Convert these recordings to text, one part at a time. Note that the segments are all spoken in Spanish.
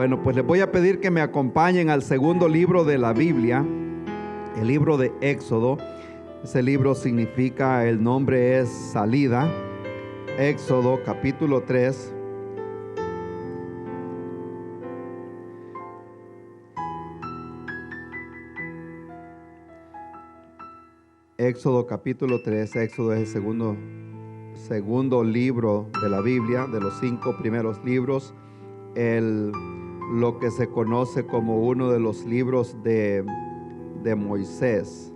Bueno, pues les voy a pedir que me acompañen al segundo libro de la Biblia, el libro de Éxodo. Ese libro significa, el nombre es Salida. Éxodo capítulo 3. Éxodo capítulo 3. Éxodo es el segundo libro de la Biblia, de los 5 primeros libros. Lo que se conoce como uno de los libros de Moisés.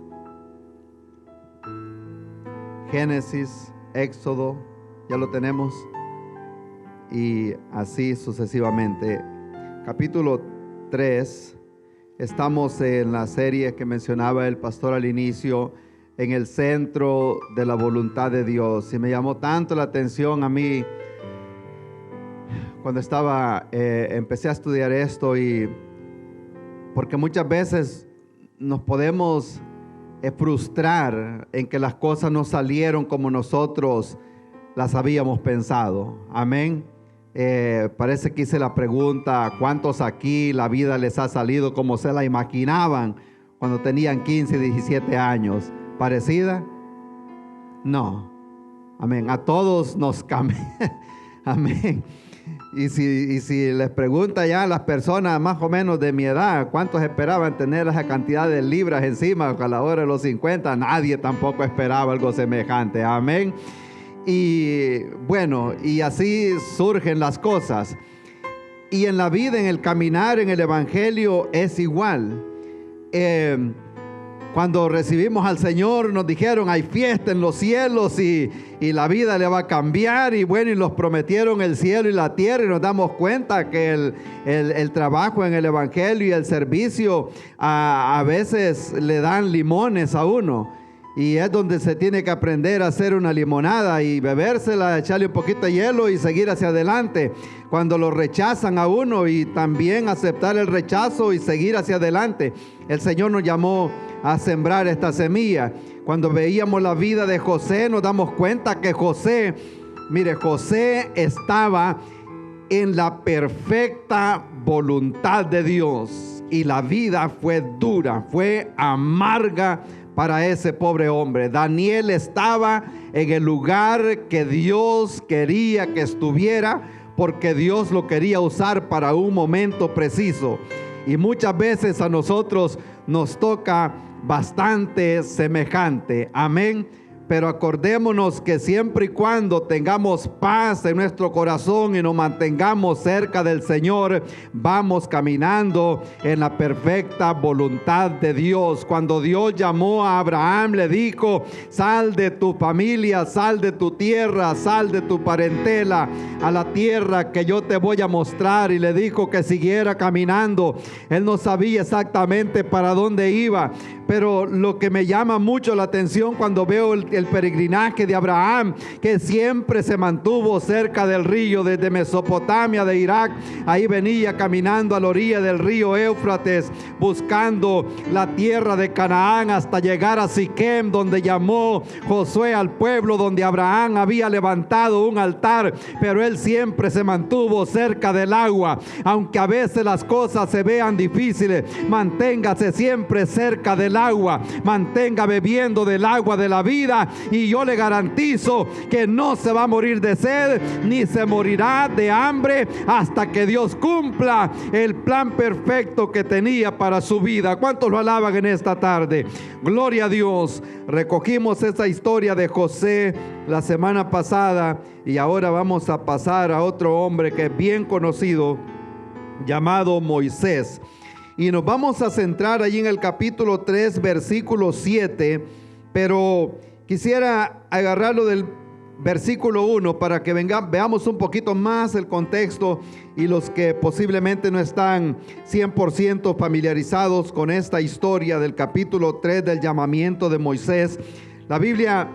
Génesis, Éxodo, ya lo tenemos, y así sucesivamente. Capítulo 3, estamos en la serie que mencionaba el pastor al inicio, en el centro de la voluntad de Dios, y me llamó tanto la atención a mí cuando empecé a estudiar esto, y porque muchas veces nos podemos frustrar en que las cosas no salieron como nosotros las habíamos pensado. Amén. Parece que hice la pregunta: ¿cuántos aquí la vida les ha salido como se la imaginaban cuando tenían 15, 17 años? ¿Parecida? No. Amén. A todos nos cambia. Amén. Y si les pregunta ya a las personas más o menos de mi edad, ¿cuántos esperaban tener esa cantidad de libras encima a la hora de los 50? Nadie tampoco esperaba algo semejante. Amén. Y bueno, y así surgen las cosas. Y en la vida, en el caminar, en el evangelio es igual. Cuando recibimos al Señor nos dijeron: hay fiesta en los cielos y la vida le va a cambiar, y bueno, y nos prometieron el cielo y la tierra, y nos damos cuenta que el trabajo en el evangelio y el servicio a veces le dan limones a uno, y es donde se tiene que aprender a hacer una limonada y bebérsela, echarle un poquito de hielo y seguir hacia adelante. Cuando lo rechazan a uno, y también aceptar el rechazo y seguir hacia adelante. El Señor nos llamó a sembrar esta semilla. Cuando veíamos la vida de José, nos damos cuenta que José estaba en la perfecta voluntad de Dios, y la vida fue dura, fue amarga para ese pobre hombre. Daniel estaba en el lugar que Dios quería que estuviera, porque Dios lo quería usar para un momento preciso. Y muchas veces a nosotros nos toca bastante semejante. Amén. Pero acordémonos que siempre y cuando tengamos paz en nuestro corazón y nos mantengamos cerca del Señor, vamos caminando en la perfecta voluntad de Dios. Cuando Dios llamó a Abraham, le dijo: sal de tu familia, sal de tu tierra, sal de tu parentela a la tierra que yo te voy a mostrar, y le dijo que siguiera caminando. Él no sabía exactamente para dónde iba, pero lo que me llama mucho la atención cuando veo el peregrinaje de Abraham, que siempre se mantuvo cerca del río, desde Mesopotamia, de Irak, ahí venía caminando a la orilla del río Éufrates, buscando la tierra de Canaán, hasta llegar a Siquem, donde llamó Josué al pueblo, donde Abraham había levantado un altar, pero él siempre se mantuvo cerca del agua. Aunque a veces las cosas se vean difíciles, manténgase siempre cerca del agua, mantenga bebiendo del agua de la vida, y yo le garantizo que no se va a morir de sed, ni se morirá de hambre, hasta que Dios cumpla el plan perfecto que tenía para su vida. ¿Cuántos lo alaban en esta tarde? Gloria a Dios. Recogimos esa historia de José la semana pasada, y ahora vamos a pasar a otro hombre que es bien conocido, llamado Moisés. Y nos vamos a centrar allí en el capítulo 3, versículo 7, pero quisiera agarrarlo del versículo 1 para que veamos un poquito más el contexto, y los que posiblemente no están 100% familiarizados con esta historia del capítulo 3 del llamamiento de Moisés. La Biblia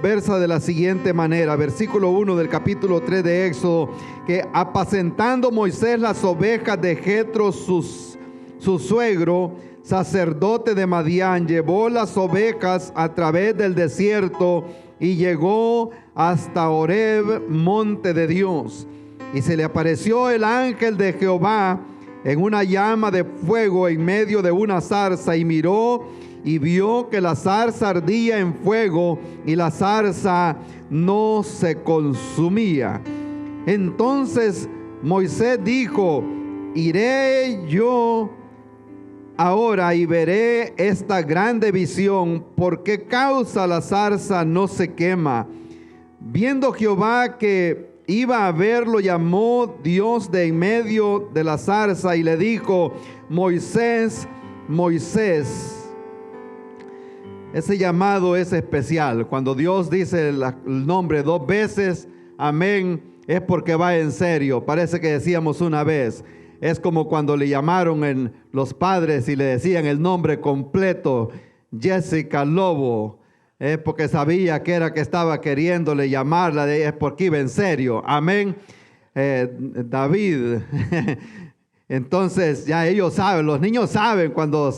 versa de la siguiente manera, versículo 1 del capítulo 3 de Éxodo, que apacentando Moisés las ovejas de Jetro, su suegro, sacerdote de Madián, llevó las ovejas a través del desierto y llegó hasta Horeb, monte de Dios. Y se le apareció el ángel de Jehová en una llama de fuego en medio de una zarza, y miró y vio que la zarza ardía en fuego y la zarza no se consumía. Entonces Moisés dijo: iré yo ahora y veré esta grande visión, ¿por qué causa la zarza no se quema? Viendo Jehová que iba a verlo, llamó Dios de en medio de la zarza y le dijo: Moisés, Moisés. Ese llamado es especial. Cuando Dios dice el nombre 2 veces, amén, es porque va en serio. Parece que decíamos una vez. Es como cuando le llamaron en los padres y le decían el nombre completo, Jessica Lobo. Es porque sabía que era que estaba queriéndole llamarla, es porque iba en serio. Amén. David. Entonces ya ellos saben, los niños saben cuando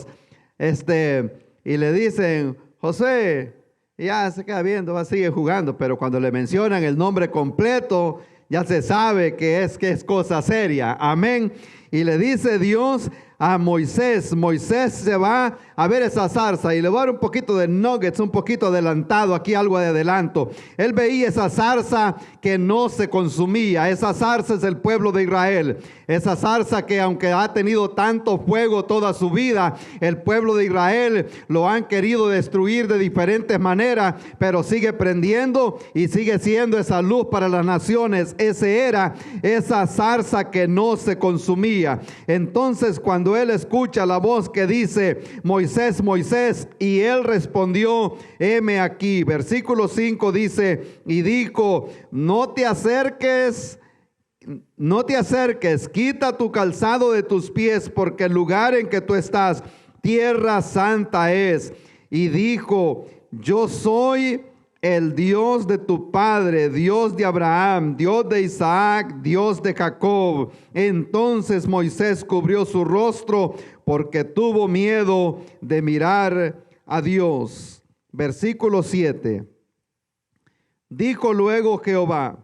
y le dicen José, y ya se queda viendo, va a seguir jugando, pero cuando le mencionan el nombre completo, ya se sabe que es cosa seria. Amén. Y le dice Dios a Moisés, Moisés se va a ver esa zarza, y le voy a dar un poquito de nuggets, un poquito adelantado, aquí algo de adelanto. Él veía esa zarza que no se consumía. Esa zarza es el pueblo de Israel. Esa zarza que, aunque ha tenido tanto fuego toda su vida, el pueblo de Israel lo han querido destruir de diferentes maneras, pero sigue prendiendo y sigue siendo esa luz para las naciones. Ese era esa zarza que no se consumía. Entonces, cuando él escucha la voz que dice Moisés, Moisés, y él respondió: heme aquí. Versículo 5 dice: y dijo: no te acerques, quita tu calzado de tus pies, porque el lugar en que tú estás, tierra santa es. Y dijo: yo soy el Dios de tu padre, Dios de Abraham, Dios de Isaac, Dios de Jacob. Entonces Moisés cubrió su rostro porque tuvo miedo de mirar a Dios. Versículo 7. Dijo luego Jehová: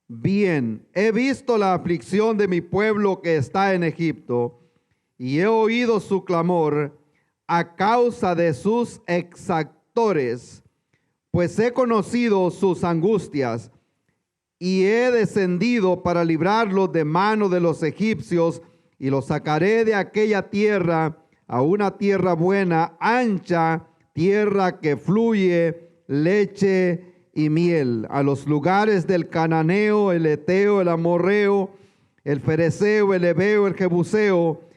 bien, he visto la aflicción de mi pueblo que está en Egipto, y he oído su clamor a causa de sus exactores, pues he conocido sus angustias, y he descendido para librarlos de mano de los egipcios, y los sacaré de aquella tierra a una tierra buena, ancha, tierra que fluye leche y miel, a los lugares del cananeo, el eteo, el amorreo, el fereceo, el heveo, el jebuseo.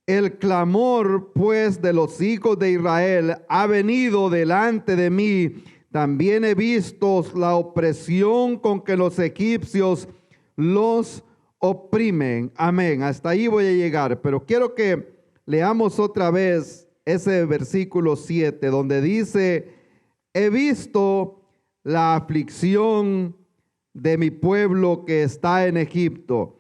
El clamor pues de los hijos de Israel ha venido delante de mí. También he visto la opresión con que los egipcios los oprimen. Amén. Hasta ahí voy a llegar, pero quiero que leamos otra vez ese versículo 7, donde dice: he visto la aflicción de mi pueblo que está en Egipto.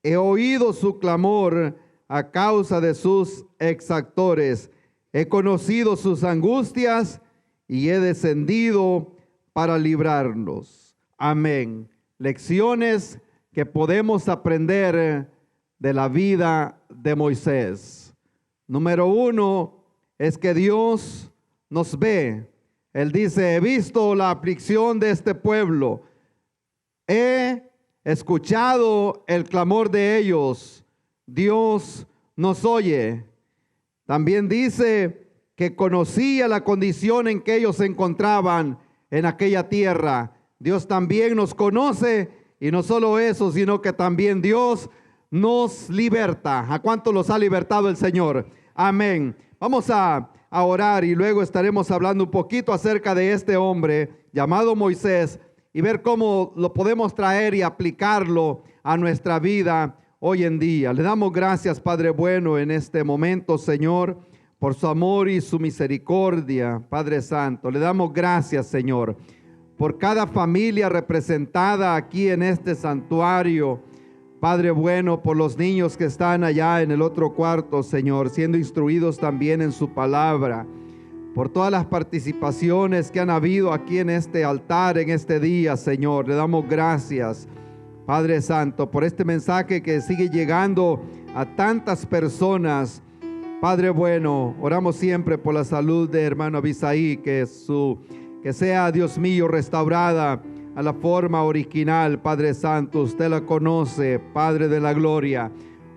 He oído su clamor a causa de sus exactores. He conocido sus angustias y he descendido para librarlos. Amén. Lecciones que podemos aprender de la vida de Moisés. Número 1 es que Dios nos ve. Él dice: he visto la aflicción de este pueblo. He escuchado el clamor de ellos. Dios nos oye. También dice que conocía la condición en que ellos se encontraban en aquella tierra. Dios también nos conoce, y no solo eso, sino que también Dios nos liberta. ¿A cuánto los ha libertado el Señor? Amén. Vamos a orar y luego estaremos hablando un poquito acerca de este hombre llamado Moisés y ver cómo lo podemos traer y aplicarlo a nuestra vida hoy en día. Le damos gracias, Padre bueno, en este momento, Señor, por su amor y su misericordia, Padre Santo. Le damos gracias, Señor, por cada familia representada aquí en este santuario, Padre bueno, por los niños que están allá en el otro cuarto, Señor, siendo instruidos también en su palabra, por todas las participaciones que han habido aquí en este altar, en este día, Señor. Le damos gracias, Padre Santo, por este mensaje que sigue llegando a tantas personas. Padre bueno, oramos siempre por la salud de hermano Abisaí, que sea, Dios mío, restaurada a la forma original. Padre Santo, usted la conoce, Padre de la gloria.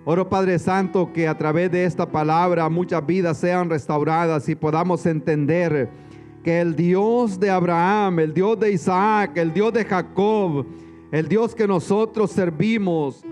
Oro, Padre Santo, que a través de esta palabra muchas vidas sean restauradas y podamos entender que el Dios de Abraham, el Dios de Isaac, el Dios de Jacob, el Dios que nosotros servimos,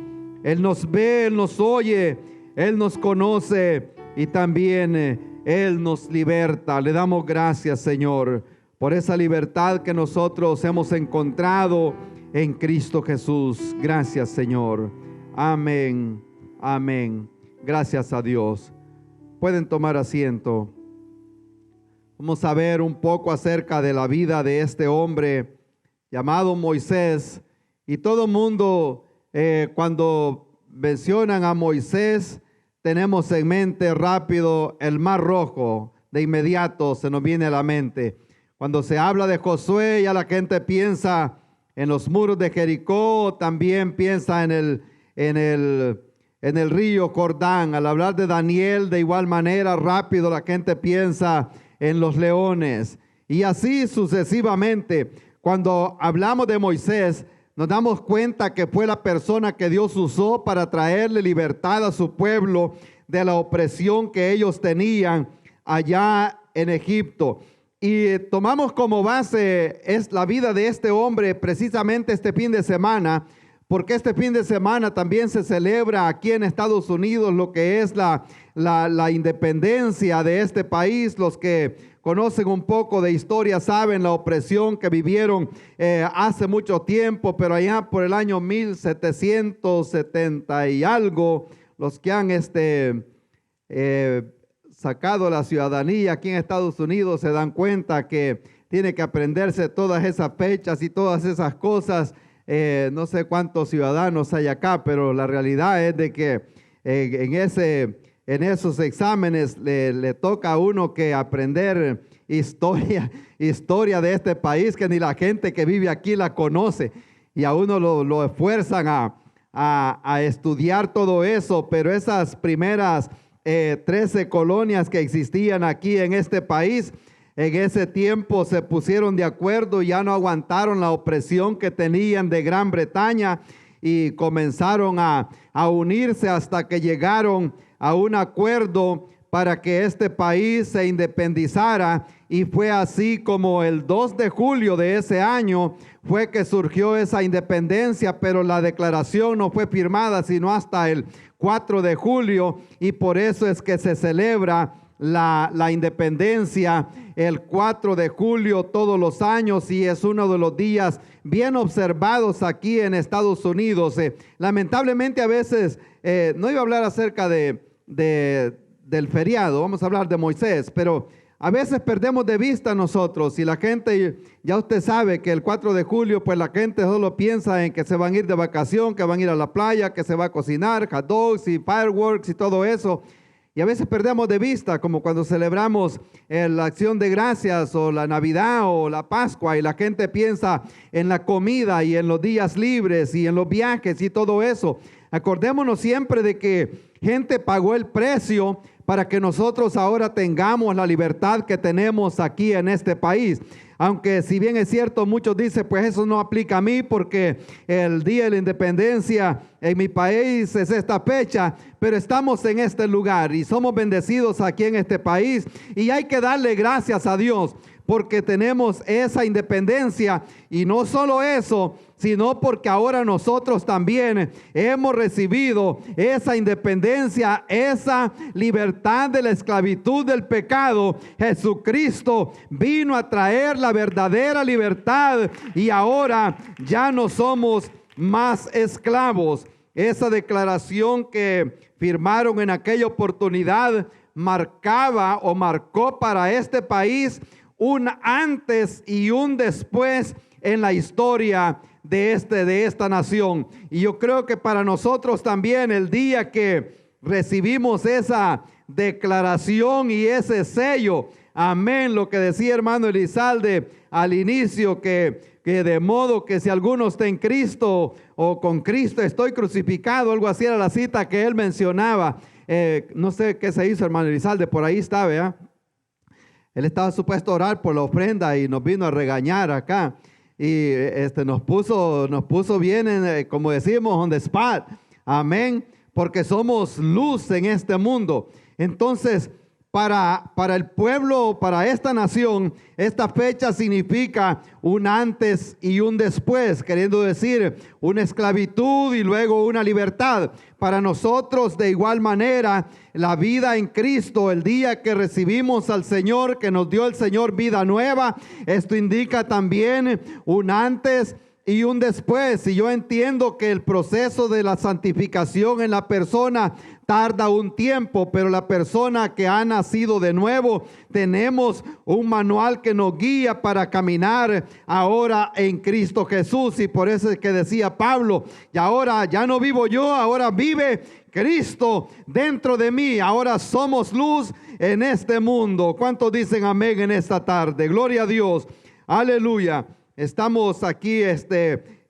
Él nos ve, Él nos oye, Él nos conoce y también Él nos liberta. Le damos gracias, Señor, por esa libertad que nosotros hemos encontrado en Cristo Jesús. Gracias, Señor. Amén. Amén. Gracias a Dios. Pueden tomar asiento. Vamos a ver un poco acerca de la vida de este hombre llamado Moisés. Y todo el mundo, cuando mencionan a Moisés, tenemos en mente rápido el Mar Rojo. De inmediato se nos viene a la mente. Cuando se habla de Josué, ya la gente piensa en los muros de Jericó, también piensa en el río Jordán. Al hablar de Daniel, de igual manera, rápido la gente piensa en los leones. Y así sucesivamente. Cuando hablamos de Moisés, nos damos cuenta que fue la persona que Dios usó para traerle libertad a su pueblo de la opresión que ellos tenían allá en Egipto. Y tomamos como base es la vida de este hombre precisamente este fin de semana, porque este fin de semana también se celebra aquí en Estados Unidos lo que es la independencia de este país. Los que conocen un poco de historia saben la opresión que vivieron hace mucho tiempo, pero allá por el año 1770 y algo, los que han sacado la ciudadanía aquí en Estados Unidos se dan cuenta que tiene que aprenderse todas esas fechas y todas esas cosas. No sé cuántos ciudadanos hay acá, pero la realidad es de que en esos exámenes le toca a uno que aprender historia de este país, que ni la gente que vive aquí la conoce, y a uno lo esfuerzan a estudiar todo eso. Pero esas primeras 13 colonias que existían aquí en este país, en ese tiempo se pusieron de acuerdo, ya no aguantaron la opresión que tenían de Gran Bretaña y comenzaron a unirse hasta que llegaron a un acuerdo para que este país se independizara. Y fue así como el 2 de julio de ese año fue que surgió esa independencia, pero la declaración no fue firmada sino hasta el 4 de julio, y por eso es que se celebra la independencia el 4 de julio todos los años, y es uno de los días bien observados aquí en Estados Unidos. Lamentablemente a veces, no iba a hablar acerca del feriado, vamos a hablar de Moisés, pero a veces perdemos de vista nosotros, y la gente, ya usted sabe que el 4 de julio, pues la gente solo piensa en que se van a ir de vacación, que van a ir a la playa, que se va a cocinar, hot dogs y fireworks y todo eso. Y a veces perdemos de vista, como cuando celebramos la acción de gracias o la Navidad o la Pascua, y la gente piensa en la comida y en los días libres y en los viajes y todo eso. Acordémonos siempre de que gente pagó el precio para que nosotros ahora tengamos la libertad que tenemos aquí en este país. Aunque si bien es cierto, muchos dicen, pues eso no aplica a mí porque el día de la independencia en mi país es esta fecha, pero estamos en este lugar y somos bendecidos aquí en este país, y hay que darle gracias a Dios porque tenemos esa independencia. Y no solo eso, sino porque ahora nosotros también hemos recibido esa independencia, esa libertad de la esclavitud del pecado. Jesucristo vino a traer la verdadera libertad y ahora ya no somos más esclavos. Esa declaración que firmaron en aquella oportunidad marcaba o marcó para este país un antes y un después en la historia de esta nación. Y yo creo que para nosotros también, el día que recibimos esa declaración y ese sello Amén, lo que decía hermano Elizalde al inicio, que de modo que si alguno está en Cristo o con Cristo estoy crucificado, algo así era la cita que él mencionaba. No sé qué se hizo hermano Elizalde, por ahí está, ¿verdad? Él estaba supuesto a orar por la ofrenda y nos vino a regañar acá. Y nos puso bien, como decimos, on the spot. Amén. Porque somos luz en este mundo. Entonces, para el pueblo, para esta nación, esta fecha significa un antes y un después, queriendo decir una esclavitud y luego una libertad. Para nosotros, de igual manera, la vida en Cristo, el día que recibimos al Señor, que nos dio el Señor vida nueva, esto indica también un antes y un después. Y yo entiendo que el proceso de la santificación en la persona tarda un tiempo, pero la persona que ha nacido de nuevo, tenemos un manual que nos guía para caminar ahora en Cristo Jesús. Y por eso es que decía Pablo, y ahora ya no vivo yo, ahora vive Cristo dentro de mí. Ahora somos luz en este mundo. ¿Cuántos dicen amén en esta tarde? Gloria a Dios. Aleluya. Estamos aquí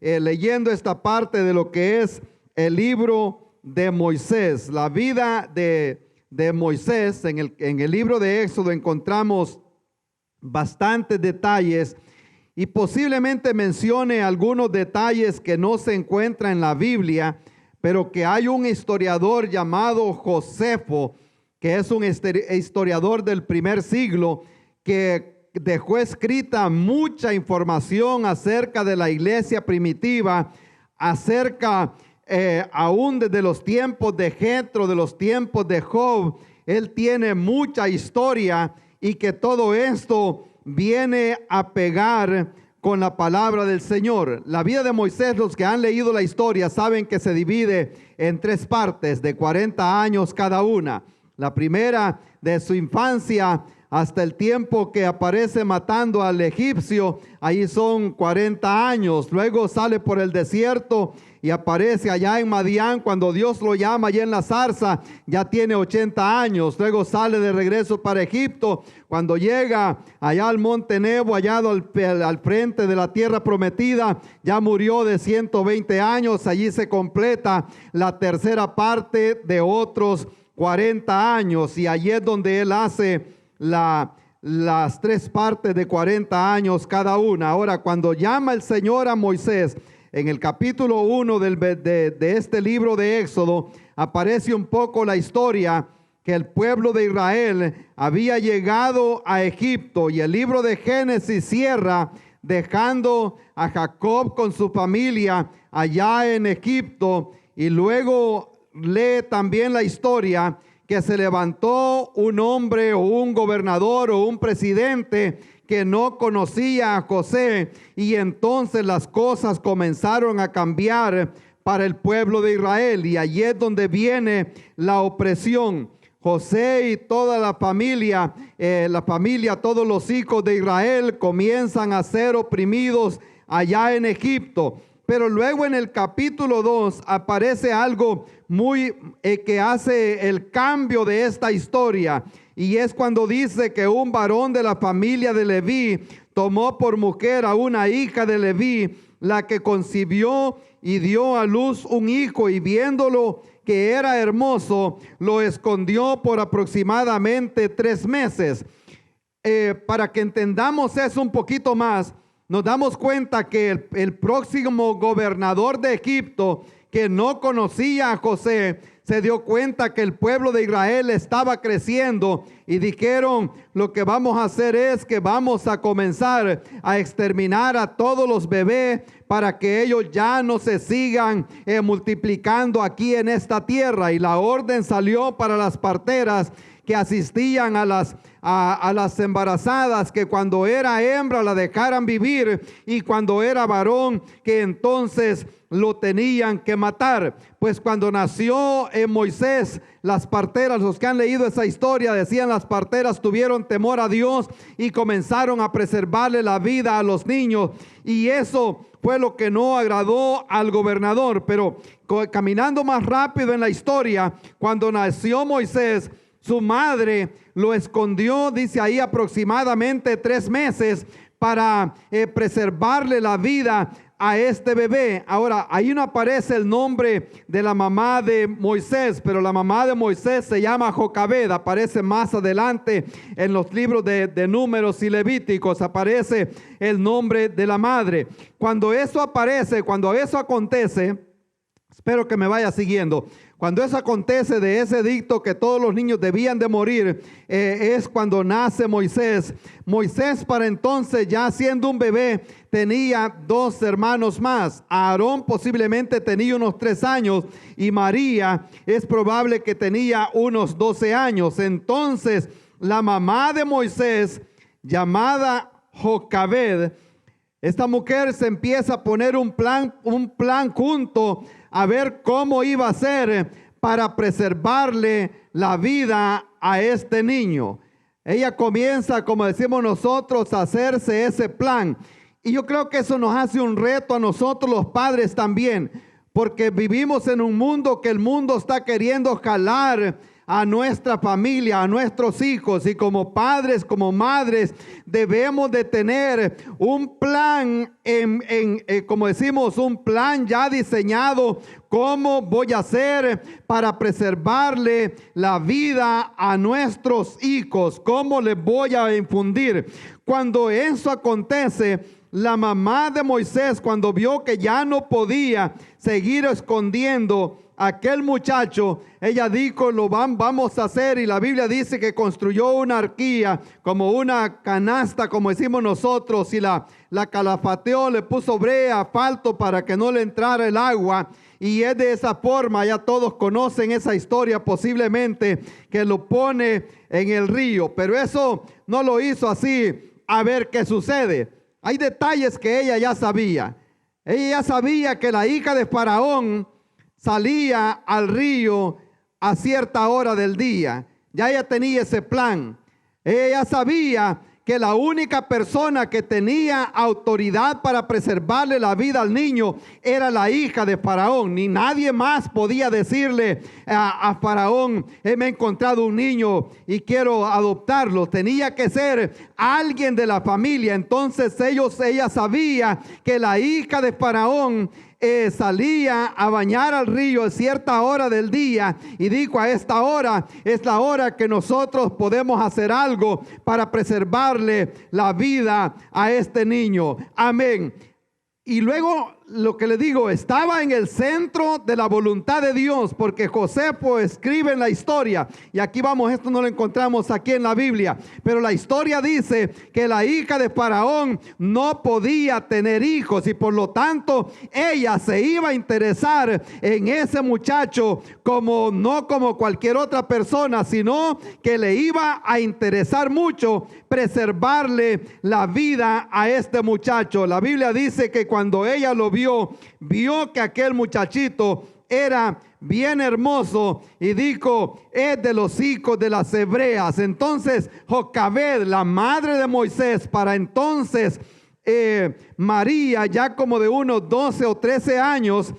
leyendo esta parte de lo que es el libro de Moisés, la vida de Moisés. En el libro de Éxodo encontramos bastantes detalles y posiblemente mencione algunos detalles que no se encuentran en la Biblia, pero que hay un historiador llamado Josefo, que es un historiador del primer siglo, que dejó escrita mucha información acerca de la iglesia primitiva, acerca aún desde los tiempos de Jetro, de los tiempos de Job. Él tiene mucha historia y que todo esto viene a pegar con la palabra del Señor. La vida de Moisés, los que han leído la historia saben que se divide en 3 partes de 40 años cada una. La primera, de su infancia hasta el tiempo que aparece matando al egipcio, ahí son 40 años. Luego sale por el desierto y aparece allá en Madián cuando Dios lo llama allá en la zarza, ya tiene 80 años. Luego sale de regreso para Egipto, cuando llega allá al monte Nebo, allá al frente de la tierra prometida, ya murió de 120 años. Allí se completa la tercera parte de otros 40 años y allí es donde él hace las 3 partes de 40 años cada una. Ahora, cuando llama el Señor a Moisés, en el capítulo 1 de este libro de Éxodo, aparece un poco la historia que el pueblo de Israel había llegado a Egipto, y el libro de Génesis cierra dejando a Jacob con su familia allá en Egipto, y luego lee también la historia que se levantó un hombre o un gobernador o un presidente que no conocía a José, y entonces las cosas comenzaron a cambiar para el pueblo de Israel, y allí es donde viene la opresión. José y toda la familia, todos los hijos de Israel comienzan a ser oprimidos allá en Egipto. Pero luego en el capítulo 2 aparece algo muy que hace el cambio de esta historia, y es cuando dice que un varón de la familia de Leví tomó por mujer a una hija de Leví, la que concibió y dio a luz un hijo, y viéndolo que era hermoso, lo escondió por aproximadamente 3 meses. Para que entendamos eso un poquito más, nos damos cuenta que el próximo gobernador de Egipto, que no conocía a José, se dio cuenta que el pueblo de Israel estaba creciendo, y dijeron: lo que vamos a hacer es que vamos a comenzar a exterminar a todos los bebés para que ellos ya no se sigan multiplicando aquí en esta tierra. Y la orden salió para las parteras que asistían a las embarazadas, que cuando era hembra la dejaran vivir, y cuando era varón, que entonces lo tenían que matar. Pues cuando nació Moisés, las parteras, los que han leído esa historia, decían: las parteras tuvieron temor a Dios y comenzaron a preservarle la vida a los niños, y eso fue lo que no agradó al gobernador. Pero caminando más rápido en la historia, cuando nació Moisés, Su madre lo escondió, dice ahí, aproximadamente 3 meses para preservarle la vida a este bebé. Ahora, ahí no aparece el nombre de la mamá de Moisés, pero la mamá de Moisés se llama Jocabed. Aparece más adelante en los libros de Números y Levíticos, aparece el nombre de la madre. Cuando eso aparece, cuando eso acontece, espero que me vaya siguiendo. Cuando eso acontece de ese edicto que todos los niños debían de morir, es cuando nace Moisés. Moisés, para entonces, ya siendo un bebé, tenía 2 hermanos más. Aarón posiblemente tenía unos 3 años y María es probable que tenía unos 12 años. Entonces, la mamá de Moisés, llamada Jocabed, esta mujer se empieza a poner un plan junto a ver cómo iba a ser para preservarle la vida a este niño. Ella comienza, como decimos nosotros, a hacerse ese plan. Y yo creo que eso nos hace un reto a nosotros los padres también, porque vivimos en un mundo que el mundo está queriendo jalar a nuestra familia, a nuestros hijos, y como padres, como madres, debemos de tener un plan, como decimos, un plan ya diseñado. ¿Cómo voy a hacer para preservarle la vida a nuestros hijos? ¿Cómo les voy a infundir? Cuando eso acontece, la mamá de Moisés, cuando vio que ya no podía seguir escondiendo a aquel muchacho, ella dijo, lo vamos a hacer. Y la Biblia dice que construyó una arquilla, como una canasta, como decimos nosotros, y la calafateó, le puso brea, asfalto para que no le entrara el agua. Y es de esa forma, ya todos conocen esa historia posiblemente, que lo pone en el río. Pero eso no lo hizo así a ver qué sucede. Hay detalles que ella ya sabía. Ella ya sabía que la hija de Faraón salía al río a cierta hora del día. Ya ella tenía ese plan. Ella sabía que la única persona que tenía autoridad para preservarle la vida al niño era la hija de Faraón. Ni nadie más podía decirle a Faraón, me he encontrado un niño y quiero adoptarlo. Tenía que ser alguien de la familia. Entonces ella sabía que la hija de Faraón salía a bañar al río a cierta hora del día, y dijo, a esta hora es la hora que nosotros podemos hacer algo para preservarle la vida a este niño. Amén. Y luego lo que le digo, estaba en el centro de la voluntad de Dios, porque Josefo escribe en la historia, y aquí vamos, esto no lo encontramos aquí en la Biblia, pero la historia dice que la hija de Faraón no podía tener hijos, y por lo tanto ella se iba a interesar en ese muchacho no como cualquier otra persona, sino que le iba a interesar mucho preservarle la vida a este muchacho. La Biblia dice que cuando ella lo vio que aquel muchachito era bien hermoso, y dijo, es de los hijos de las hebreas. Entonces Jocabed, la madre de Moisés, para entonces María, ya como de unos 12 o 13 años,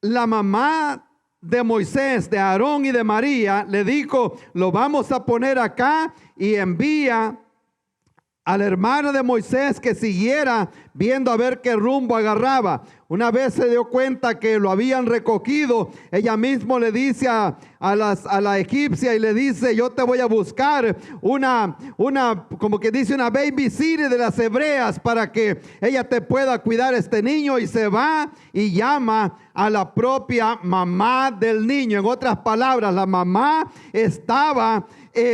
la mamá de Moisés, de Aarón y de María, le dijo, lo vamos a poner acá, y envía a la hermana de Moisés que siguiera viendo a ver qué rumbo agarraba. Una vez se dio cuenta que lo habían recogido, ella mismo le dice a la egipcia, y le dice, yo te voy a buscar una como que dice, una babysitter de las hebreas para que ella te pueda cuidar este niño. Y se va y llama a la propia mamá del niño. En otras palabras, la mamá estaba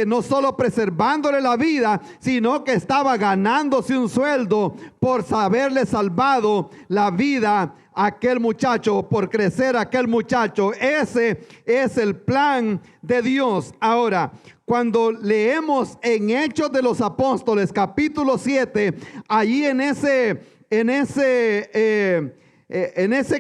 no solo preservándole la vida, sino que estaba ganándose un sueldo por haberle salvado la vida a aquel muchacho, por crecer a aquel muchacho. Ese es el plan de Dios. Ahora, cuando leemos en Hechos de los Apóstoles, capítulo 7, allí en ese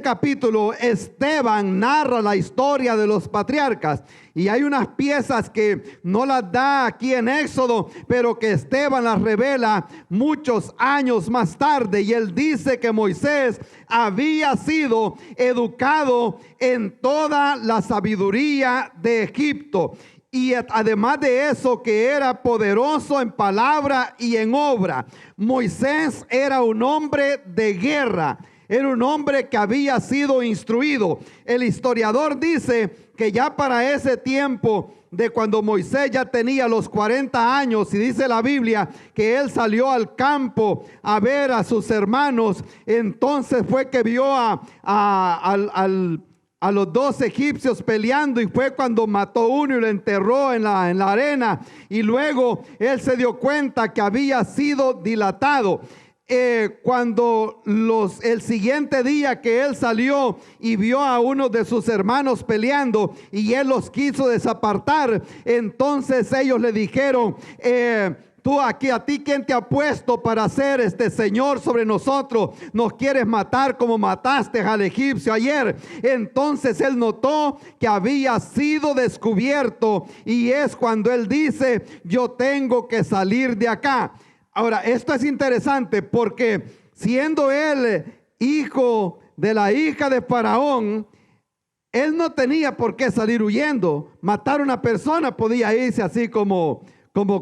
capítulo, Esteban narra la historia de los patriarcas, y hay unas piezas que no las da aquí en Éxodo, pero que Esteban las revela muchos años más tarde. Y él dice que Moisés había sido educado en toda la sabiduría de Egipto. y además de eso que era poderoso en palabra y en obra. Moisés era un hombre de guerra, era un hombre que había sido instruido. El historiador dice que ya para ese tiempo de cuando Moisés ya tenía los 40 años, y dice la Biblia que él salió al campo a ver a sus hermanos, entonces fue que vio a los dos egipcios peleando, y fue cuando mató uno y lo enterró en la arena, y luego él se dio cuenta que había sido dilatado. Cuando el siguiente día que él salió y vio a uno de sus hermanos peleando y él los quiso desapartar, entonces ellos le dijeron: tú aquí, a ti, ¿quién te ha puesto para ser señor sobre nosotros? Nos quieres matar como mataste al egipcio ayer. Entonces él notó que había sido descubierto, y es cuando él dice: yo tengo que salir de acá. Ahora, esto es interesante porque siendo él hijo de la hija de Faraón, él no tenía por qué salir huyendo. Matar a una persona podía irse así como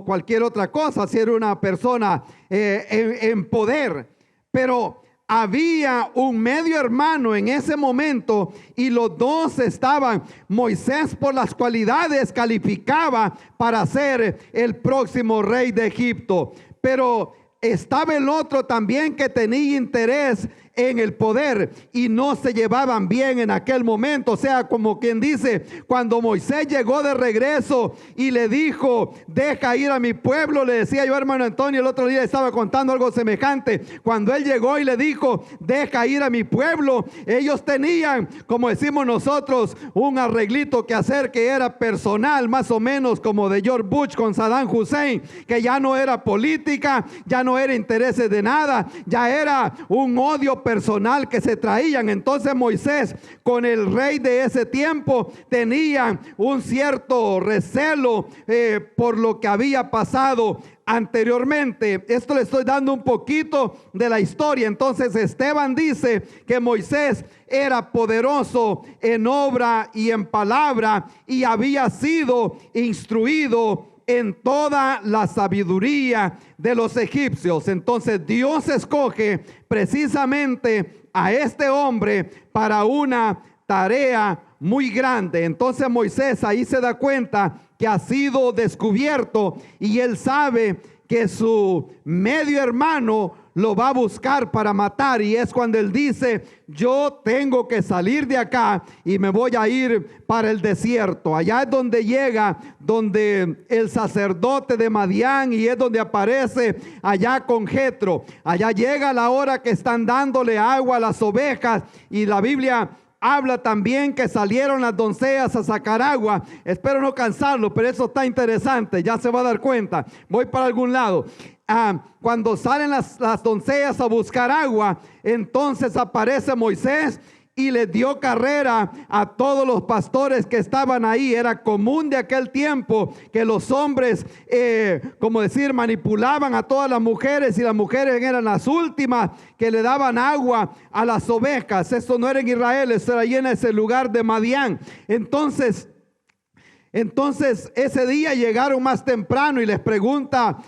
cualquier otra cosa, si era una persona en poder. Pero había un medio hermano en ese momento, y los dos estaban. Moisés, por las cualidades, calificaba para ser el próximo rey de Egipto. Pero estaba el otro también que tenía interés en el poder, y no se llevaban bien en aquel momento. O sea, como quien dice, cuando Moisés llegó de regreso y le dijo: deja ir a mi pueblo, le decía yo, hermano Antonio, el otro día estaba contando algo semejante. Cuando él llegó y le dijo: deja ir a mi pueblo, ellos tenían, como decimos nosotros, un arreglito que hacer que era personal, más o menos como de George Bush con Saddam Hussein, que ya no era política, ya no era intereses de nada, ya era un odio personal que se traían. Entonces Moisés con el rey de ese tiempo tenía un cierto recelo por lo que había pasado anteriormente. Esto le estoy dando un poquito de la historia. Entonces Esteban dice que Moisés era poderoso en obra y en palabra, y había sido instruido en toda la sabiduría de los egipcios. Entonces Dios escoge precisamente a este hombre para una tarea muy grande. Entonces Moisés ahí se da cuenta que ha sido descubierto, y él sabe que su medio hermano lo va a buscar para matar, y es cuando él dice: yo tengo que salir de acá y me voy a ir para el desierto. Allá es donde llega, donde el sacerdote de Madián, y es donde aparece allá con Jetro. Allá llega la hora que están dándole agua a las ovejas, y la Biblia habla también que salieron las doncellas a sacar agua. Espero no cansarlo, pero eso está interesante, ya se va a dar cuenta. Voy para algún lado. Cuando salen las doncellas a buscar agua, entonces aparece Moisés y le dio carrera a todos los pastores que estaban ahí. Era común de aquel tiempo que los hombres, como decir, manipulaban a todas las mujeres, y las mujeres eran las últimas que le daban agua a las ovejas. Eso no era en Israel, eso era allí en ese lugar de Madián. Entonces ese día llegaron más temprano, y les pregunta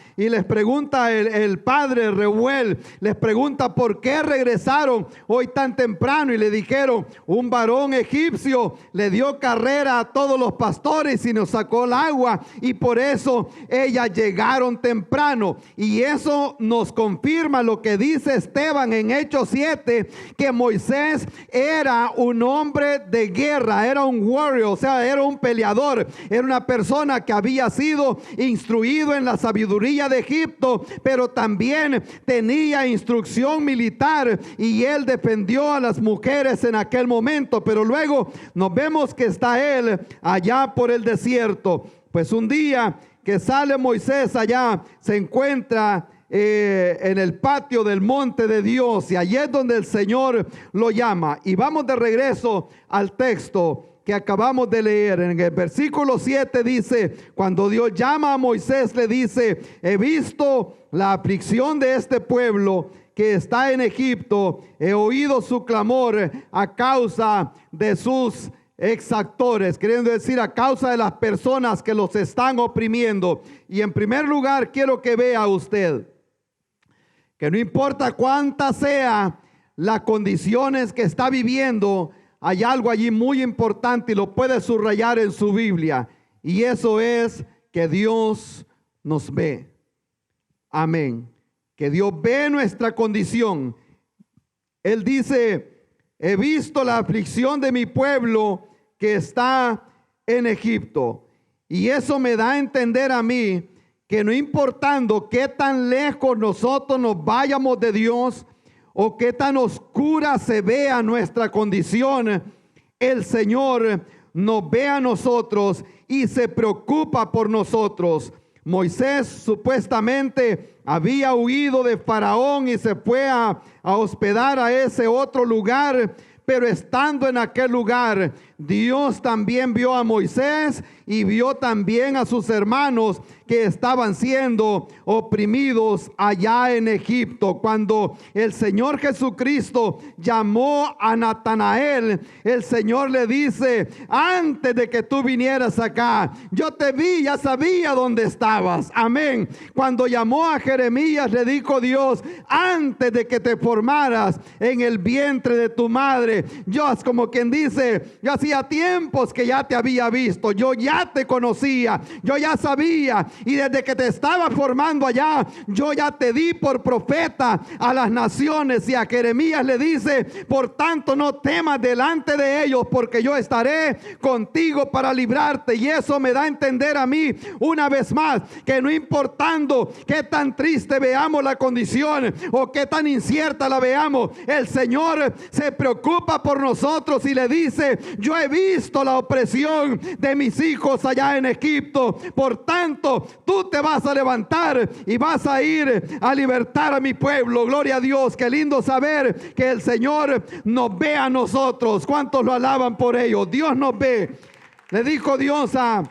el padre Reuel, les pregunta: ¿por qué regresaron hoy tan temprano? Y le dijeron: un varón egipcio le dio carrera a todos los pastores y nos sacó el agua, y por eso ellas llegaron temprano. Y eso nos confirma lo que dice Esteban en Hechos 7, que Moisés era un hombre de guerra, era un warrior, o sea, era un peleador. Era una persona que había sido instruido en la sabiduría de Egipto, pero también tenía instrucción militar, y él defendió a las mujeres en aquel momento. Pero luego nos vemos que está él allá por el desierto. Pues un día que sale Moisés allá, se encuentra en el patio del monte de Dios, y allí es donde el Señor lo llama. Y vamos de regreso al texto que acabamos de leer. En el versículo 7 dice: cuando Dios llama a Moisés, le dice: he visto la aflicción de este pueblo que está en Egipto, he oído su clamor a causa de sus exactores, queriendo decir a causa de las personas que los están oprimiendo. Y en primer lugar quiero que vea usted que no importa cuántas sean las condiciones que está viviendo, hay algo allí muy importante y lo puede subrayar en su Biblia, y eso es que Dios nos ve. Amén. Que Dios ve nuestra condición. Él dice: he visto la aflicción de mi pueblo que está en Egipto. Y eso me da a entender a mí que no importando qué tan lejos nosotros nos vayamos de Dios o qué tan oscura se vea nuestra condición, el Señor nos ve a nosotros y se preocupa por nosotros. Moisés supuestamente había huido de Faraón y se fue a hospedar a ese otro lugar, pero estando en aquel lugar, Dios también vio a Moisés y vio también a sus hermanos que estaban siendo oprimidos allá en Egipto. Cuando el Señor Jesucristo llamó a Natanael, el Señor le dice: antes de que tú vinieras acá, yo te vi, ya sabía dónde estabas. Amén. Cuando llamó a Jeremías, le dijo Dios: antes de que te formaras en el vientre de tu madre, yo, como quien dice, yo hacía tiempos que ya te había visto, yo ya te conocía, yo ya sabía, y desde que te estaba formando allá, yo ya te di por profeta a las naciones. Y a Jeremías le dice: por tanto no temas delante de ellos, porque yo estaré contigo para librarte. Y eso me da a entender a mí una vez más que no importando qué tan triste veamos la condición o qué tan incierta la veamos, el Señor se preocupa por nosotros y le dice: yo he visto la opresión de mis hijos allá en Egipto, por tanto tú te vas a levantar y vas a ir a libertar a mi pueblo. Gloria a Dios. Qué lindo saber que el Señor nos ve a nosotros. ¿Cuántos lo alaban por ello? Dios nos ve. Le dijo Dios a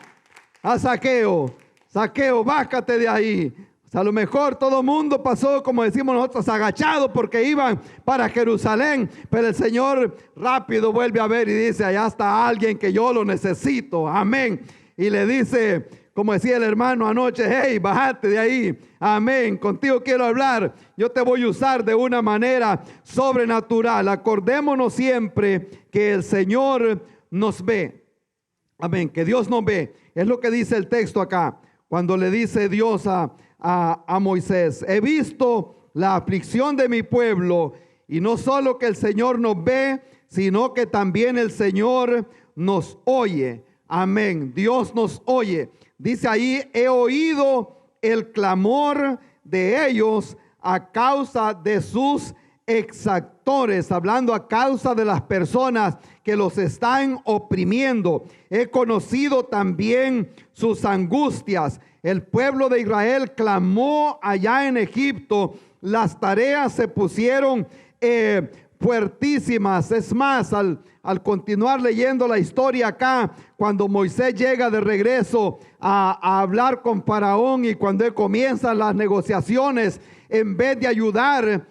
Zaqueo: Zaqueo, bájate de ahí. A lo mejor todo el mundo pasó, como decimos nosotros, agachado porque iban para Jerusalén, pero el Señor rápido vuelve a ver y dice: allá está alguien que yo lo necesito. Amén. Y le dice, como decía el hermano anoche: hey, bájate de ahí. Amén. Contigo quiero hablar. Yo te voy a usar de una manera sobrenatural. Acordémonos siempre que el Señor nos ve. Amén. Que Dios nos ve. Es lo que dice el texto acá. Cuando le dice Dios a Moisés: he visto la aflicción de mi pueblo. Y no solo que el Señor nos ve, sino que también el Señor nos oye. Amén. Dios nos oye. Dice ahí: he oído el clamor de ellos a causa de sus exactores, hablando a causa de las personas que los están oprimiendo. He conocido también sus angustias. El pueblo de Israel clamó allá en Egipto. Las tareas se pusieron fuertísimas. Es más, al continuar leyendo la historia acá, cuando Moisés llega de regreso a hablar con Faraón y cuando comienzan las negociaciones, en vez de ayudar,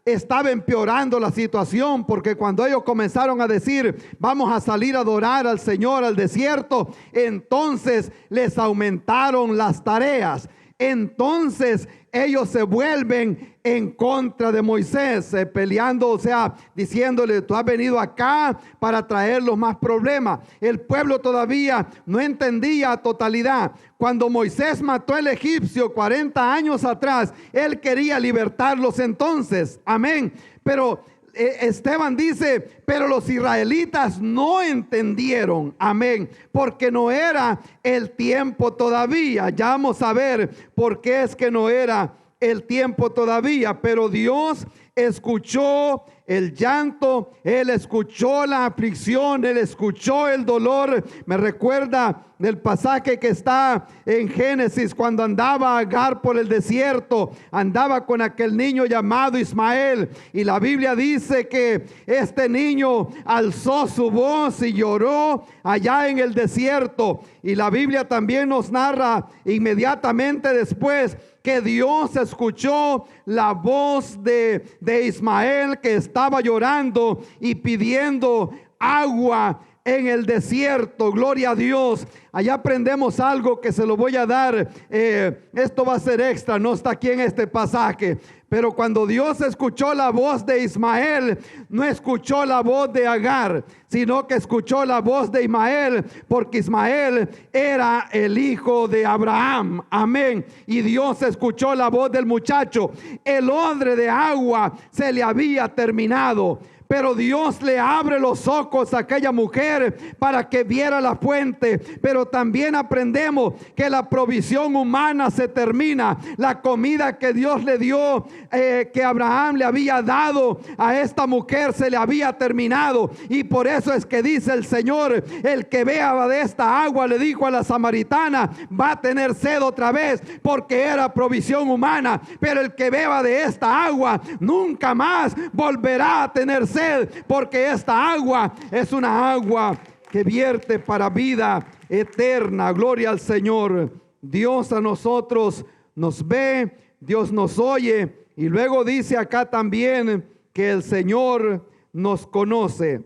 estaba empeorando la situación, porque cuando ellos comenzaron a decir: vamos a salir a adorar al Señor al desierto, entonces les aumentaron las tareas. Entonces ellos se vuelven en contra de Moisés, peleando, o sea, diciéndole: tú has venido acá para traerlos más problemas. El pueblo todavía no entendía a totalidad. Cuando Moisés mató al egipcio 40 años atrás, él quería libertarlos entonces. Amén. Pero Esteban dice: pero los israelitas no entendieron. Amén. Porque no era el tiempo todavía. Ya vamos a ver por qué es que no era el tiempo todavía. Pero Dios escuchó el llanto, Él escuchó la aflicción, Él escuchó el dolor. Me recuerda del pasaje que está en Génesis, cuando andaba Agar por el desierto, andaba con aquel niño llamado Ismael, y la Biblia dice que este niño alzó su voz y lloró allá en el desierto. Y la Biblia también nos narra inmediatamente después que Dios escuchó la voz de Ismael, que está estaba llorando y pidiendo agua en el desierto. Gloria a Dios. Allá aprendemos algo que se lo voy a dar. Esto va a ser extra, no está aquí en este pasaje. Pero cuando Dios escuchó la voz de Ismael, no escuchó la voz de Agar, sino que escuchó la voz de Ismael, porque Ismael era el hijo de Abraham. Amén. Y Dios escuchó la voz del muchacho. El odre de agua se le había terminado, pero Dios le abre los ojos a aquella mujer para que viera la fuente. Pero también aprendemos que la provisión humana se termina. La comida que Dios le dio, que Abraham le había dado a esta mujer, se le había terminado. Y por eso es que dice el Señor: el que beba de esta agua, le dijo a la samaritana, va a tener sed otra vez, porque era provisión humana. Pero el que beba de esta agua nunca más volverá a tener sed, porque esta agua es una agua que vierte para vida eterna. Gloria al Señor. Dios a nosotros nos ve, Dios nos oye, y luego dice acá también que el Señor nos conoce.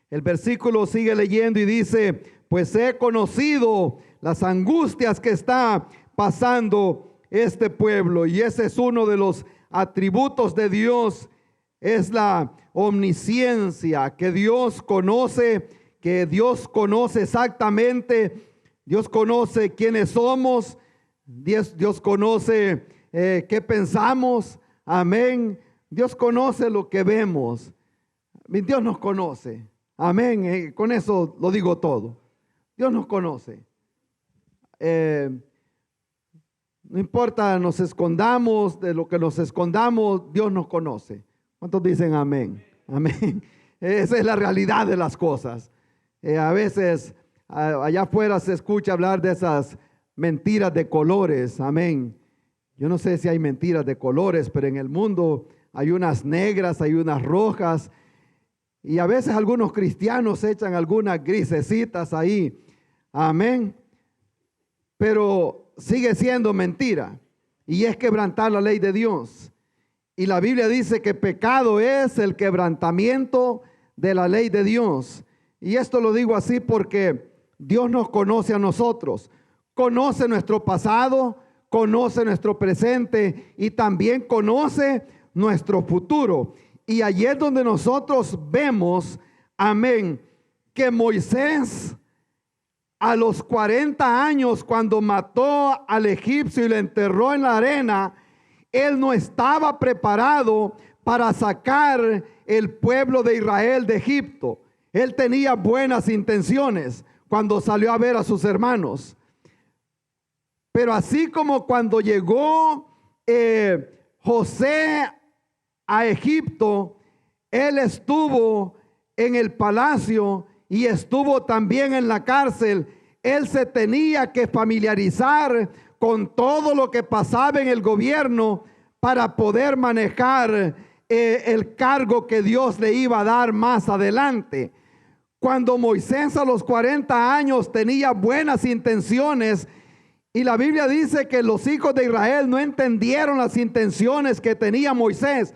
El versículo sigue leyendo y dice: pues he conocido las angustias que está pasando este pueblo. Y ese es uno de los atributos de Dios, es la omnisciencia, que Dios conoce exactamente. Dios conoce quiénes somos. Dios conoce qué pensamos. Amén. Dios conoce lo que vemos. Dios nos conoce. Amén. Con eso lo digo todo. Dios nos conoce. No importa, nos escondamos de lo que nos escondamos, Dios nos conoce. ¿Cuántos dicen amén? Amén. Esa es la realidad de las cosas. A veces allá afuera se escucha hablar de esas mentiras de colores. Amén. Yo no sé si hay mentiras de colores, pero en el mundo hay unas negras, hay unas rojas. Y a veces algunos cristianos echan algunas grisecitas ahí. Amén. Pero sigue siendo mentira. Y es quebrantar la ley de Dios. Y la Biblia dice que pecado es el quebrantamiento de la ley de Dios. Y esto lo digo así porque Dios nos conoce a nosotros. Conoce nuestro pasado, conoce nuestro presente y también conoce nuestro futuro. Y allí es donde nosotros vemos, amén, que Moisés a los 40 años, cuando mató al egipcio y le enterró en la arena, él no estaba preparado para sacar el pueblo de Israel de Egipto. Él tenía buenas intenciones cuando salió a ver a sus hermanos. Pero así como cuando llegó José a Egipto, él estuvo en el palacio y estuvo también en la cárcel. Él se tenía que familiarizar con todo lo que pasaba en el gobierno para poder manejar el cargo que Dios le iba a dar más adelante. Cuando Moisés a los 40 años tenía buenas intenciones, y la Biblia dice que los hijos de Israel no entendieron las intenciones que tenía Moisés,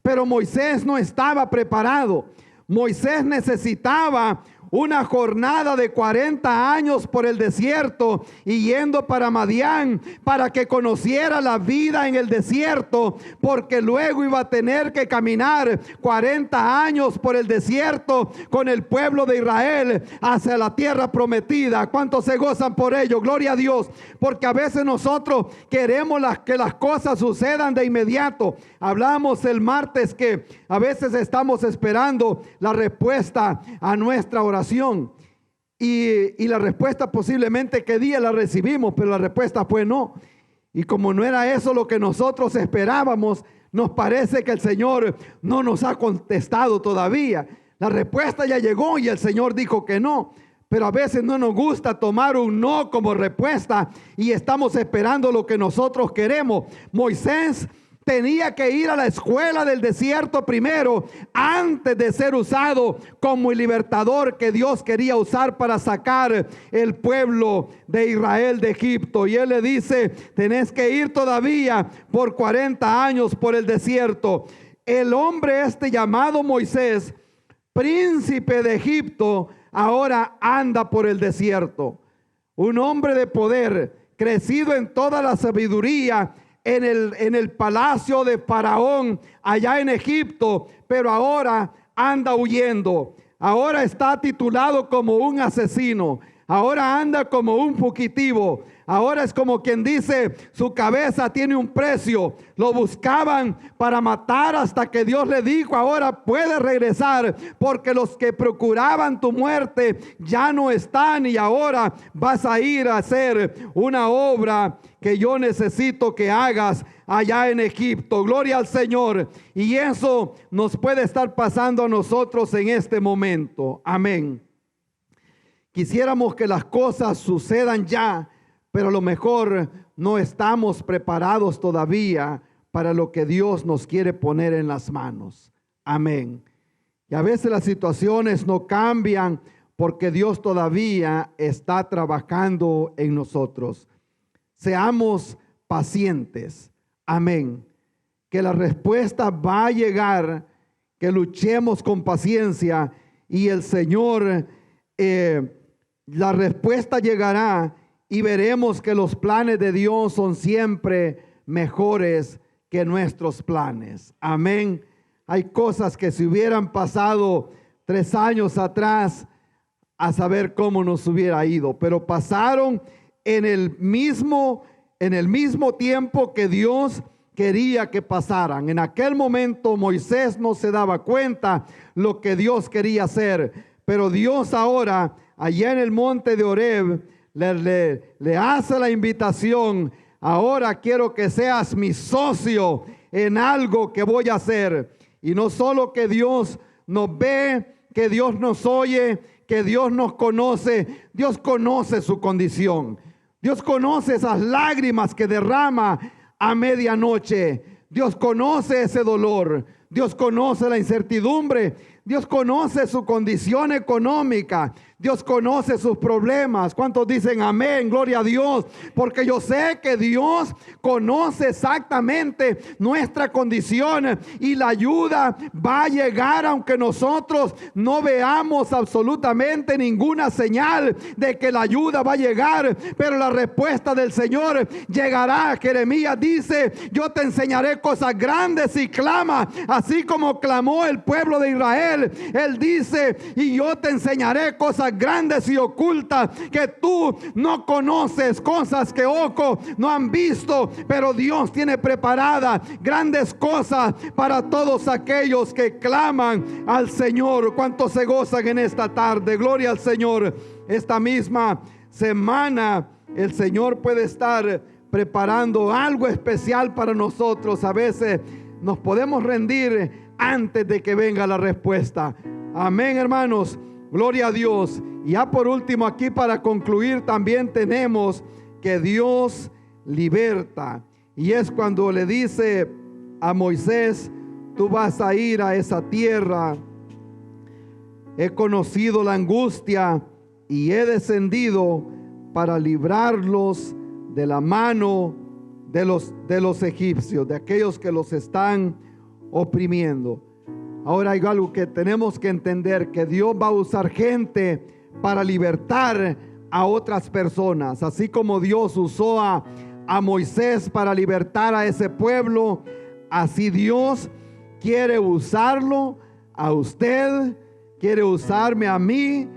pero Moisés no estaba preparado. Moisés necesitaba una jornada de 40 años por el desierto y yendo para Madián para que conociera la vida en el desierto, porque luego iba a tener que caminar 40 años por el desierto con el pueblo de Israel hacia la tierra prometida. ¿Cuántos se gozan por ello? Gloria a Dios, porque a veces nosotros queremos que las cosas sucedan de inmediato. Hablamos el martes que a veces estamos esperando la respuesta a nuestra oración. Y la respuesta posiblemente qué día la recibimos, pero la respuesta fue no. Y como no era eso lo que nosotros esperábamos, nos parece que el Señor no nos ha contestado todavía. La respuesta ya llegó y el Señor dijo que no. Pero a veces no nos gusta tomar un no como respuesta y estamos esperando lo que nosotros queremos. Moisés tenía que ir a la escuela del desierto primero, antes de ser usado como el libertador que Dios quería usar para sacar el pueblo de Israel de Egipto. Y él le dice: tenés que ir todavía por 40 años por el desierto. el hombre este llamado Moisés, príncipe de Egipto, ahora anda por el desierto. Un hombre de poder, crecido en toda la sabiduría, en el palacio de Faraón, allá en Egipto, pero ahora anda huyendo. Ahora está titulado como un asesino. Ahora anda como un fugitivo. Ahora es como quien dice, su cabeza tiene un precio. Lo buscaban para matar hasta que Dios le dijo, ahora puedes regresar, porque los que procuraban tu muerte ya no están, y ahora vas a ir a hacer una obra que yo necesito que hagas allá en Egipto. Gloria al Señor. Y eso nos puede estar pasando a nosotros en este momento. Amén. Quisiéramos que las cosas sucedan ya, pero a lo mejor no estamos preparados todavía para lo que Dios nos quiere poner en las manos. Amén. Y a veces las situaciones no cambian porque Dios todavía está trabajando en nosotros. Seamos pacientes. Amén. Que la respuesta va a llegar, que luchemos con paciencia y el Señor, la respuesta llegará y veremos que los planes de Dios son siempre mejores que nuestros planes. Amén. Hay cosas que si hubieran pasado 3 años atrás, a saber cómo nos hubiera ido, pero pasaron en el mismo tiempo que Dios quería que pasaran. En aquel momento Moisés no se daba cuenta lo que Dios quería hacer, pero Dios ahora, allá en el monte de Horeb, le hace la invitación. Ahora quiero que seas mi socio en algo que voy a hacer. Y no solo que Dios nos ve, que Dios nos oye, que Dios nos conoce. Dios conoce su condición. Dios conoce esas lágrimas que derrama a medianoche. Dios conoce ese dolor. Dios conoce la incertidumbre. Dios conoce su condición económica. Dios conoce sus problemas. ¿Cuántos dicen amén? Gloria a Dios. Porque yo sé que Dios conoce exactamente nuestra condición y la ayuda va a llegar aunque nosotros no veamos absolutamente ninguna señal de que la ayuda va a llegar. Pero la respuesta del Señor llegará. Jeremías dice, yo te enseñaré cosas grandes y clama, así como clamó el pueblo de Israel. Él dice, y yo te enseñaré cosas grandes y ocultas que tú no conoces, cosas que ojo no han visto, pero Dios tiene preparadas grandes cosas para todos aquellos que claman al Señor. ¿Cuántos se gozan en esta tarde? Gloria al Señor. Esta misma semana el Señor puede estar preparando algo especial para nosotros. A veces nos podemos rendir antes de que venga la respuesta. Amén, hermanos. Gloria a Dios. Y ya por último, aquí para concluir, también tenemos que Dios liberta. Y es cuando le dice a Moisés, tú vas a ir a esa tierra. He conocido la angustia y he descendido para librarlos de la mano de los egipcios, de aquellos que los están oprimiendo. Ahora hay algo que tenemos que entender, que Dios va a usar gente para libertar a otras personas. Así como Dios usó a Moisés para libertar a ese pueblo, así Dios quiere usarlo a usted, quiere usarme a mí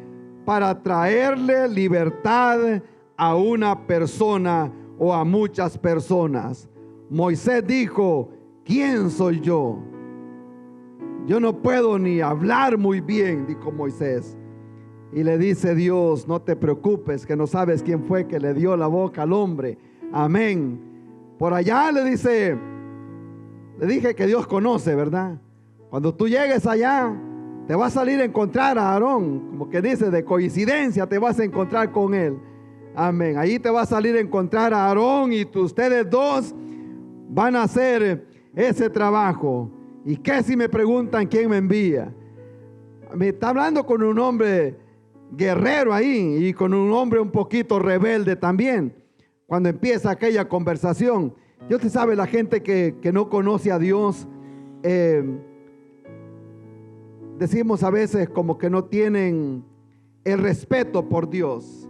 para traerle libertad a una persona o a muchas personas. Moisés dijo, ¿quién soy yo? Yo no puedo ni hablar muy bien, dijo Moisés. Y le dice Dios, no te preocupes, que no sabes quién fue que le dio la boca al hombre. Amén. Por allá le dije que Dios conoce, ¿verdad? Cuando tú llegues allá, te va a salir a encontrar a Aarón, como que dice, de coincidencia te vas a encontrar con él. Amén. Ahí te va a salir a encontrar a Aarón y ustedes dos van a hacer ese trabajo. ¿Y qué si me preguntan quién me envía? Me está hablando con un hombre guerrero ahí y con un hombre un poquito rebelde también. Cuando empieza aquella conversación, Dios te sabe, la gente que no conoce a Dios decimos a veces como que no tienen el respeto por Dios.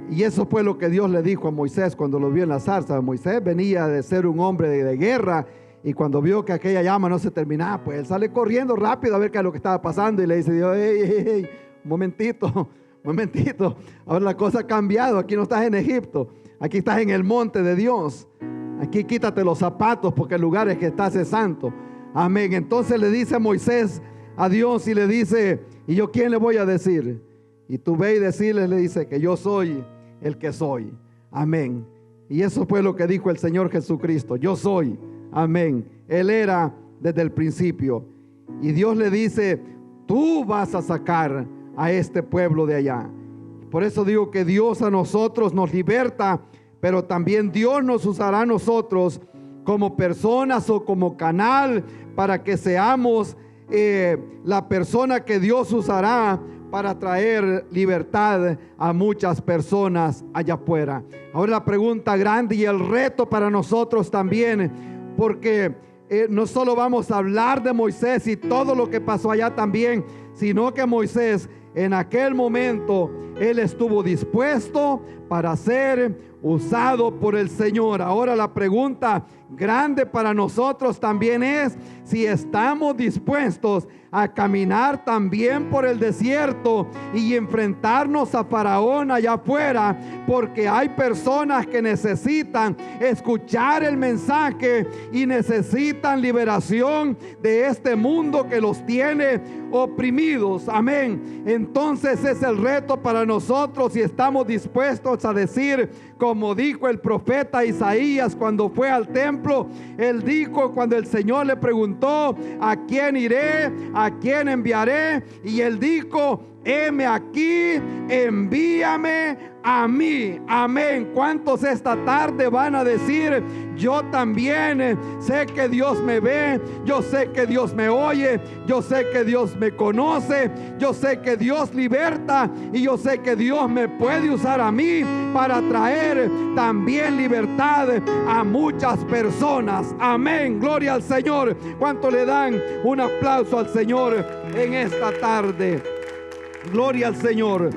Y eso fue lo que Dios le dijo a Moisés cuando lo vio en la zarza. Moisés venía de ser un hombre de guerra, y cuando vio que aquella llama no se terminaba, pues él sale corriendo rápido a ver qué es lo que estaba pasando, y le dice Dios: hey, un momentito, ahora la cosa ha cambiado. Aquí no estás en Egipto, aquí estás en el monte de Dios. Aquí quítate los zapatos, porque el lugar es que estás es santo. Amén. Entonces le dice Moisés a Dios, y le dice: ¿y yo quién le voy a decir? Y tú ve y decirle, le dice, que yo soy el que soy. Amén. Y eso fue lo que dijo el Señor Jesucristo: yo soy. Amén. Él era desde el principio. Y Dios le dice: tú vas a sacar a este pueblo de allá. Por eso digo que Dios a nosotros nos liberta, pero también Dios nos usará a nosotros como personas o como canal para que seamos la persona que Dios usará para traer libertad a muchas personas allá afuera. Ahora la pregunta grande y el reto para nosotros también, porque no solo vamos a hablar de Moisés y todo lo que pasó allá también, sino que Moisés en aquel momento, él estuvo dispuesto para ser usado por el Señor. Ahora la pregunta grande para nosotros también es si estamos dispuestos a caminar también por el desierto y enfrentarnos a Faraón allá afuera, porque hay personas que necesitan escuchar el mensaje y necesitan liberación de este mundo que los tiene oprimidos. Amén. Entonces es el reto para nosotros si estamos dispuestos a decir, como dijo el profeta Isaías cuando fue al templo. Él dijo, cuando el Señor le preguntó: ¿a quién iré? ¿A quién enviaré? Y él dijo: heme aquí, envíame a mí. Amén. ¿Cuántos esta tarde van a decir: yo también sé que Dios me ve, yo sé que Dios me oye, yo sé que Dios me conoce, yo sé que Dios liberta, y yo sé que Dios me puede usar a mí para traer también libertad a muchas personas? Amén. Gloria al Señor. ¿Cuánto le dan un aplauso al Señor en esta tarde? Gloria al Señor.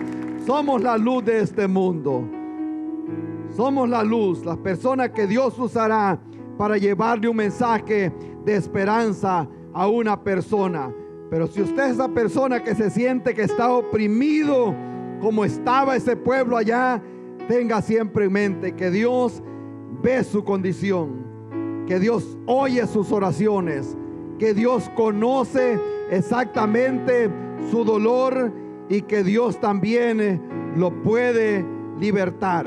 Somos la luz de este mundo. Somos la luz, las personas que Dios usará para llevarle un mensaje de esperanza a una persona. Pero si usted es esa persona que se siente que está oprimido, como estaba ese pueblo allá, tenga siempre en mente que Dios ve su condición, que Dios oye sus oraciones, que Dios conoce exactamente su dolor, y que Dios también lo puede libertar.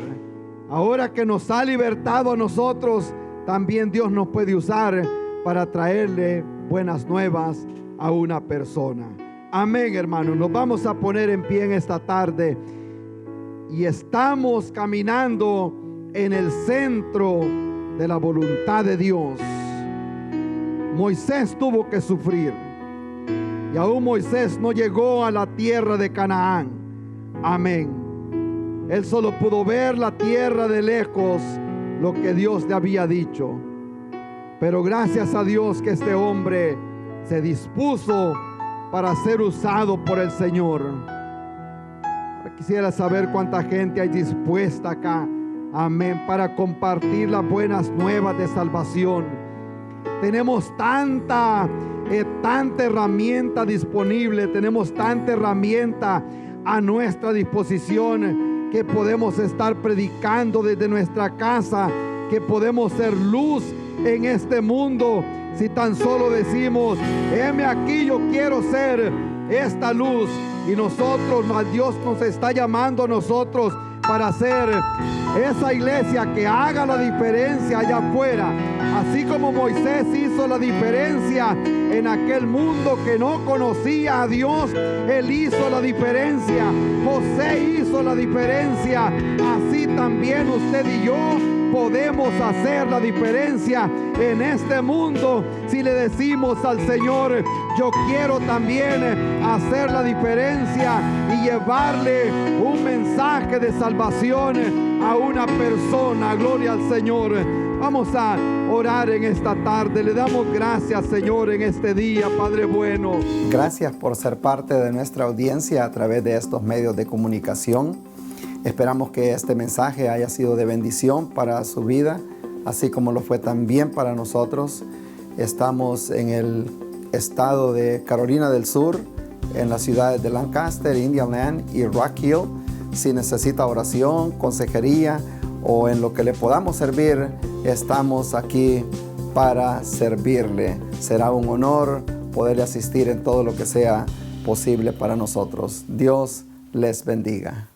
Ahora que nos ha libertado a nosotros, también Dios nos puede usar para traerle buenas nuevas a una persona. Amén, hermanos. Nos vamos a poner en pie en esta tarde, y estamos caminando en el centro de la voluntad de Dios. Moisés tuvo que sufrir, y aún Moisés no llegó a la tierra de Canaán. Amén. Él solo pudo ver la tierra de lejos, lo que Dios le había dicho. Pero gracias a Dios que este hombre se dispuso para ser usado por el Señor. Quisiera saber cuánta gente hay dispuesta acá, amén, para compartir las buenas nuevas de salvación. Tenemos tanta herramienta disponible, tenemos tanta herramienta a nuestra disposición, que podemos estar predicando desde nuestra casa, que podemos ser luz en este mundo, si tan solo decimos: heme aquí, yo quiero ser esta luz. Y nosotros, Dios nos está llamando a nosotros para ser esa iglesia que haga la diferencia allá afuera. Así como Moisés hizo la diferencia en aquel mundo que no conocía a Dios, él hizo la diferencia. José hizo la diferencia. Así también usted y yo podemos hacer la diferencia en este mundo si le decimos al Señor: yo quiero también hacer la diferencia y llevarle un mensaje de salvación a una persona. Gloria al Señor. Vamos a orar en esta tarde. Le damos gracias, Señor, en este día, Padre bueno. Gracias por ser parte de nuestra audiencia a través de estos medios de comunicación. Esperamos que este mensaje haya sido de bendición para su vida, así como lo fue también para nosotros. Estamos en el estado de Carolina del Sur, en las ciudades de Lancaster, Indian y Rock Hill. Si necesita oración, consejería o en lo que le podamos servir, estamos aquí para servirle. Será un honor poderle asistir en todo lo que sea posible para nosotros. Dios les bendiga.